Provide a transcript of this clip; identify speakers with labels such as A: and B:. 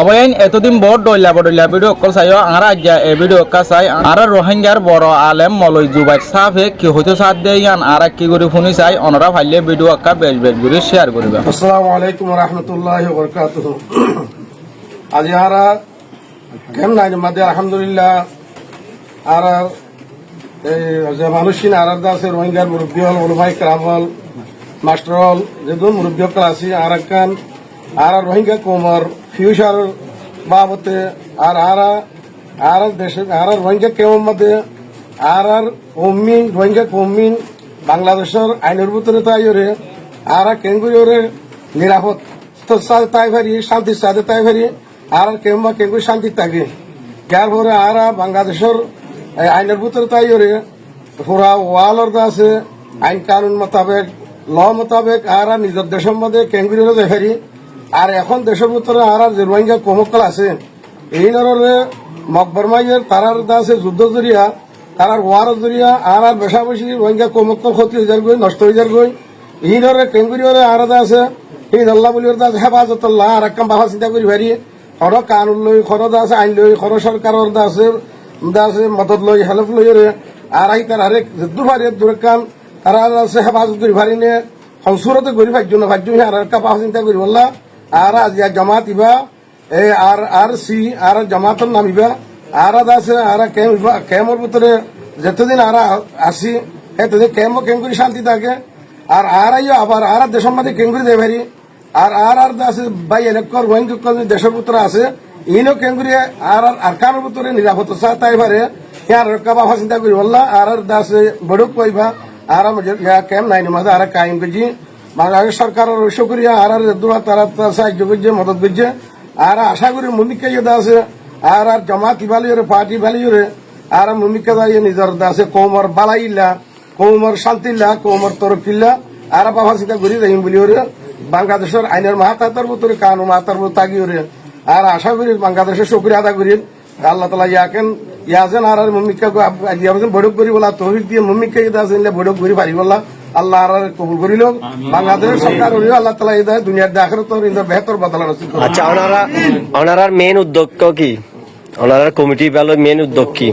A: অবয়ন এতদিন বহুত ডইলা video call চাইও আর আজ্ঞা এ ভিডিও কা চাই আর রোহিঙ্গার বড় আলেম মলই জুবাই সাফে কি হইতো সাথ দেয়ান আর কি করে শুনি চাই অনরা ফাইলে ভিডিও কা বেশ করে শেয়ার করিবা।
B: আসসালামু আলাইকুম ওয়া রাহমাতুল্লাহি ওয়া বারাকাতুহু। আজ আরা কেম নাই মাদে আলহামদুলিল্লাহ আর এই যে মানুষিন আর দাসে রোহিঙ্গার মুরব্বী হল উলামায়ে কেরাম হল মাস্টার হল যে দু মুরব্বী ক্লাসি আর কান আর রোহিঙ্গা কোমর ফিউচার বাবতে আর দেশে আর রোহিঙ্গা কেমন মধ্যে আর কমিন রোহিঙ্গা কমিন বাংলাদেশের আইনের ভিতরে তাই ওরে আর কেঙ্গুরে নিরাপদ তাই ভারি শান্তির সাথে তাই ভারি আর কেমবা কেঙ্গু শান্তি থাকে যার পরে আর বাংলাদেশের আইনের ভিতরে তাই ওরে পুরা ওয়ালর আছে আইন কানুন মোতাবেক ল মোতাবেক আর নিজের দেশের মধ্যে কেঙ্গুরে দেখারি আর এখন দেশের ভিতরে আর যে রোহিঙ্গা কমকল আছে এই নরে মকবরমাইয়ের তারার আছে যুদ্ধ জরিয়া তারার ওয়ার জরিয়া আর বেশাবেশি রোহিঙ্গা কমকল ক্ষতি হয়ে যার গই নষ্ট হয়ে যার গই এই নরে কেঙ্গুরিয়রে আর আছে এই আল্লাহ বলির দাস হেফাজতুল্লাহ আর একদম বাবা চিন্তা করি ভারি খর কানুন লই খর দাস আইন লই খর সরকারের দাসে মদত লই হেল্প লই আর আই তার আরেক যুদ্ধ ভারি দুরকান তারা আছে হেফাজত করি ভারি নিয়ে সংসুরতে করি ভাজ্য না ভাজ্য আর একটা বাবা চিন্তা করি বললা আর জমাত ইবা আর সি আর জমাতর নাম ইবা আর আছে আর কেমর ভিতরে যতদিন আর আসি সেতদিন কেম করি শান্তি থাকে আর আইও আবার আর দেশের মধ্যে কেঙ্গুরি দেয় ভারি আর আছে ভাই এনেকর রোহিঙ্গা দেশের ভিতরে আছে ইনো কেঙ্গুরি আর কানের ভিতরে নিরাপত্তা তাই পারে ইয়ার বাবা চিন্তা করি বললা আর দাসে বড়ক কইবা আর কেম নাই মাঝে আর কায়েম করছি বাংলাদেশ সরকারের সক্রিয়া আর তারা সাহায্য করছে মদত করছে আর আশা করি ভূমিকা ইয়ে আছে আর জমাত ইবালিওরে পার্টি বালিওরে আর ভূমিকা দাঁড়িয়ে নিজের আছে কৌমর বালাইলা কৌমর শান্তিল্লা কৌমর তরফিল্লা আর বাবা চিন্তা করি রহিম বলিওরে বাংলাদেশের আইনের মাহাতার ভিতরে কানুন মাহাতার তাগিওরে আর আশা করি বাংলাদেশের সক্রিয় আদা করি আল্লাহ তালা ইয়াকেন ইয়াজেন আর ভূমিকা বৈঠক করি বলা তহিদ দিয়ে ভূমিকা ইয়ে আছে বৈঠক করি পারি বলা আল্লাহ আর কবুল করিল বাংলাদেশ সরকার আল্লাহ তালা এই দুনিয়ার দেখার তো বেহতর বদলা নসিব।
C: আচ্ছা ওনার মেন উদ্যোগ কি ওনার কমিটি বেলো মেন উদ্যোগ কি?